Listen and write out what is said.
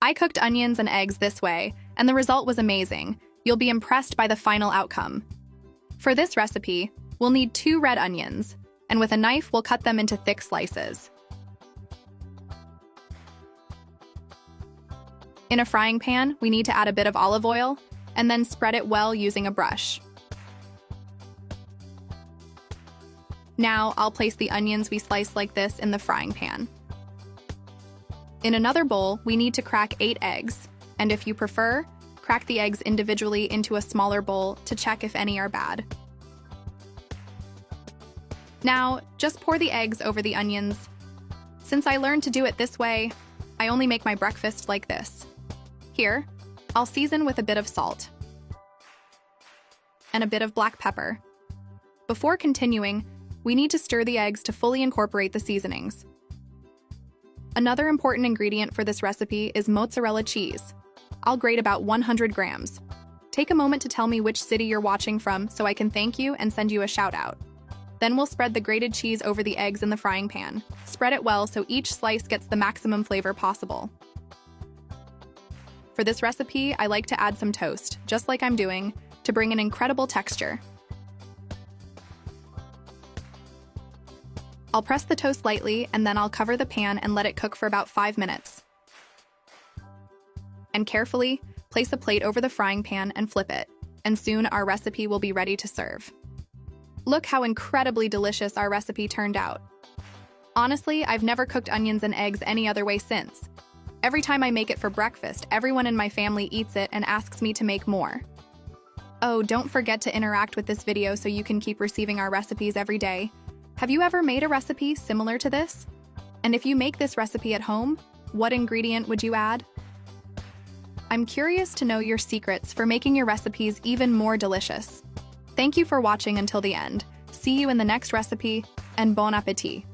I cooked onions and eggs this way, and the result was amazing. You'll be impressed by the final outcome. For this recipe, we'll need 2 red onions, and with a knife, we'll cut them into thick slices. In a frying pan, we need to add a bit of olive oil, and then spread it well using a brush. Now, I'll place the onions we sliced like this in the frying pan. In another bowl, we need to crack 8 eggs, and if you prefer, crack the eggs individually into a smaller bowl to check if any are bad. Now, just pour the eggs over the onions. Since I learned to do it this way, I only make my breakfast like this. Here, I'll season with a bit of salt and a bit of black pepper. Before continuing, we need to stir the eggs to fully incorporate the seasonings. Another important ingredient for this recipe is mozzarella cheese. I'll grate about 100 grams. Take a moment to tell me which city you're watching from so I can thank you and send you a shout out. Then we'll spread the grated cheese over the eggs in the frying pan. Spread it well so each slice gets the maximum flavor possible. For this recipe, I like to add some toast, just like I'm doing, to bring an incredible texture. I'll press the toast lightly and then I'll cover the pan and let it cook for about 5 minutes. And carefully, place a plate over the frying pan and flip it, and soon our recipe will be ready to serve. Look how incredibly delicious our recipe turned out. Honestly, I've never cooked onions and eggs any other way since. Every time I make it for breakfast, everyone in my family eats it and asks me to make more. Oh, don't forget to interact with this video so you can keep receiving our recipes every day. Have you ever made a recipe similar to this? And if you make this recipe at home, what ingredient would you add? I'm curious to know your secrets for making your recipes even more delicious. Thank you for watching until the end. See you in the next recipe, and bon appétit!